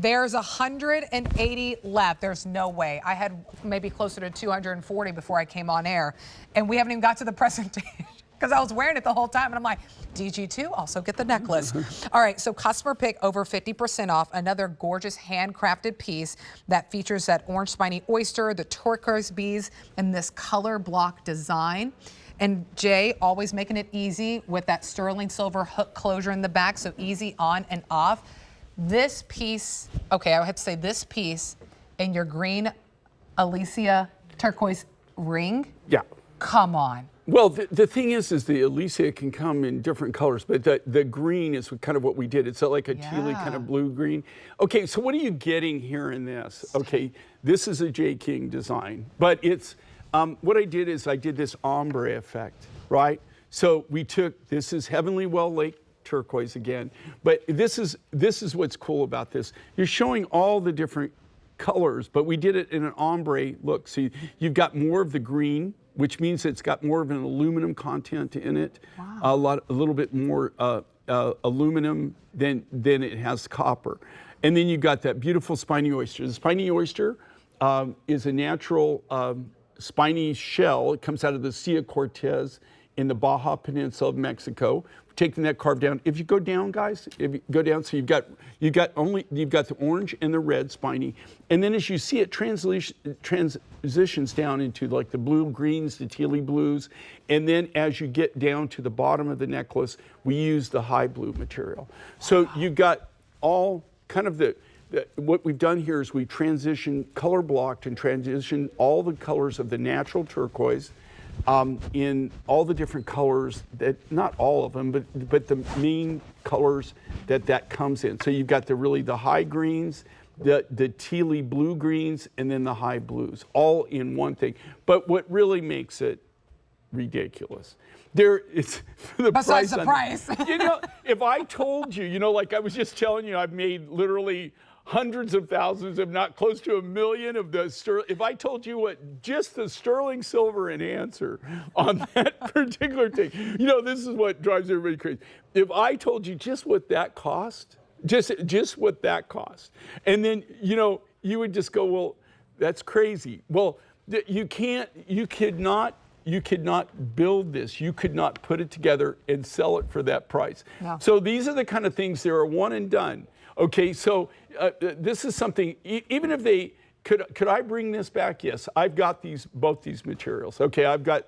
There's 180 left. There's no way. I had maybe closer to 240 before I came on air, and we haven't even got to the presentation because I was wearing it the whole time, and I'm like, DG2, also get the necklace. All right, so customer pick over 50% off. Another gorgeous handcrafted piece that features that orange spiny oyster, the turquoise beads, and this color block design. And Jay always making it easy with that sterling silver hook closure in the back, so easy on and off. This piece, okay, I would have to say this piece in your green Alicia turquoise ring. Yeah. Come on. Well, the thing is the Alicia can come in different colors, but the green is kind of what we did. It's like a tealy kind of blue-green. Okay, so what are you getting here in this? Okay, this is a J. King design, but it's, what I did is I did this ombre effect, right? So we took, this is Heavenly Well Lake turquoise again, but this is what's cool about this. You're showing all the different colors, but we did it in an ombre look. So you've got more of the green, which means it's got more of an aluminum content in it. Wow. A little bit more aluminum than it has copper. And then you've got that beautiful spiny oyster. The spiny oyster is a natural spiny shell. It comes out of the Sea Cortez in the Baja Peninsula of Mexico. We're taking that carved down. If you go down, guys, if you go down, so you've got the orange and the red spiny, and then as you see it transitions down into like the blue greens, the tealy blues, and then as you get down to the bottom of the necklace, we use the high blue material. So you've got all kind of what we've done here is we transition color blocked and transition all the colors of the natural turquoise in all the different colors that, not all of them, but the main colors that comes in. So you've got the high greens, the tealy blue greens, and then the high blues, all in one thing. But what really makes it ridiculous, it's the besides price. The price. You know, if I told you, like I was just telling you, I've made literally hundreds of thousands, if not close to 1 million of the sterling. If I told you what just the sterling silver enhancer on that particular thing, this is what drives everybody crazy. If I told you just what that cost, just what that cost, and then you would just go, well, that's crazy. Well, you could not build this. You could not put it together and sell it for that price. No. So these are the kind of things that are one and done. Okay, so this is something, even if they, could I bring this back? Yes, I've got both these materials. Okay, I've got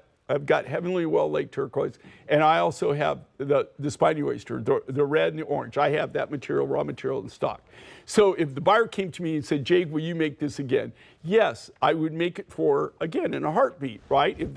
Heavenly Well Lake turquoise, and I also have the spiny oyster, the red and the orange. I have that material, raw material in stock. So if the buyer came to me and said, Jake, will you make this again? Yes, I would make it again, in a heartbeat, right? If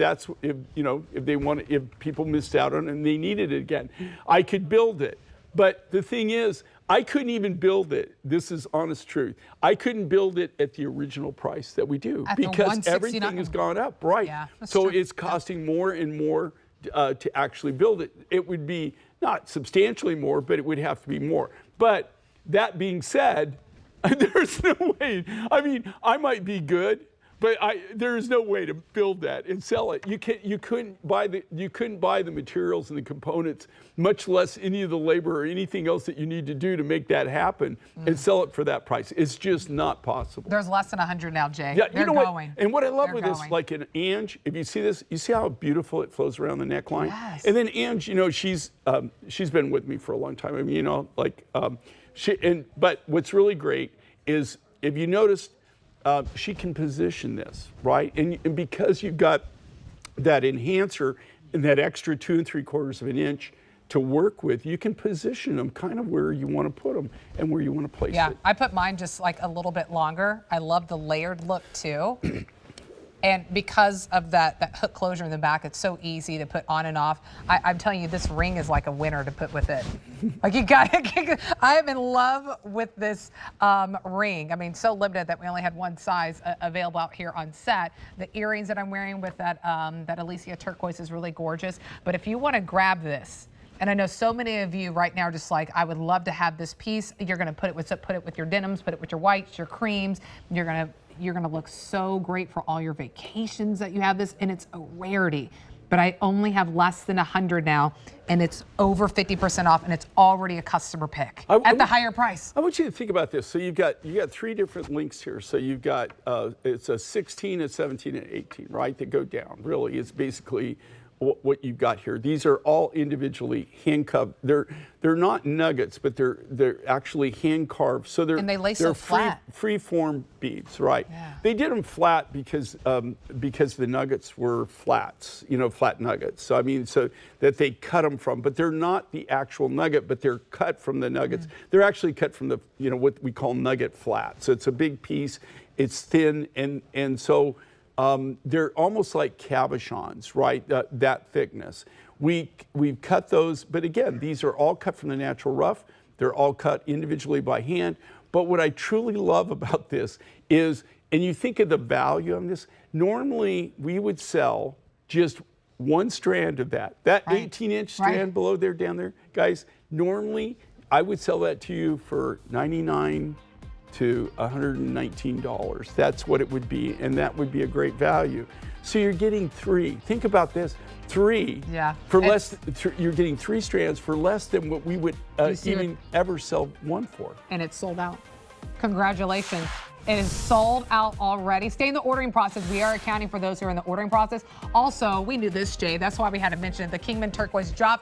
people missed out on it and they needed it again, I could build it. But the thing is, I couldn't even build it. This is honest truth. I couldn't build it at the original price that we do because everything has gone up, right? Yeah, so true. It's costing more and more to actually build it. It would be not substantially more, but it would have to be more. But that being said, there's no way. I mean, I might be good, but there's no way to build that and sell it. You couldn't buy the materials and the components, much less any of the labor or anything else that you need to do to make that happen and sell it for that price. It's just not possible. There's less than 100 now, Jay. Yeah, They're going. And what I love with this, like an Ange, if you see this, you see how beautiful it flows around the neckline? Yes. And then Ange, she's been with me for a long time. I mean, but what's really great is if you notice, she can position this, right? And because you've got that enhancer and that extra 2 3/4 of an inch to work with, you can position them kind of where you want to put them and where you want to place it. Yeah, I put mine just like a little bit longer. I love the layered look too. And because of that hook closure in the back, it's so easy to put on and off. I'm telling you, this ring is like a winner to put with it. Like I am in love with this ring. I mean, so limited that we only had one size available out here on set. The earrings that I'm wearing with that Alicia turquoise is really gorgeous. But if you want to grab this, and I know so many of you right now are just like, I would love to have this piece. You're going to put it with your denims, put it with your whites, your creams. You're gonna look so great for all your vacations that you have this, and it's a rarity. but I only have less than 100 now, and it's over 50% off, and it's already a customer pick at the higher price. I want you to think about this. So you got 3 different links here. So you've got it's a 16, a 17, and 18, right? That go down. Really, it's basically what you've got here. These are all individually hand carved. They're not nuggets, but they're actually hand carved. So they lay so flat. Free form beads, right? Yeah. They did them flat because the nuggets were flats, flat nuggets. So I mean, so that they cut them from, but they're not the actual nugget, but they're cut from the nuggets. They're actually cut from the what we call nugget flat. So it's a big piece. It's thin, and so. They're almost like cabochons, right? That thickness. We've cut those, but again, these are all cut from the natural rough. They're all cut individually by hand. But what I truly love about this is, and you think of the value on this, normally we would sell just 1 strand of that. That 18-inch strand below there, down there, guys, normally I would sell that to you for $99 to $119. That's what it would be, and that would be a great value. So you're getting 3. Think about this: 3 for less. You're getting 3 strands for less than what we would even ever sell one for. And it's sold out. Congratulations. It is sold out already. Stay in the ordering process. We are accounting for those who are in the ordering process. Also, we knew this, Jay. That's why we had to mention it. The Kingman Turquoise drop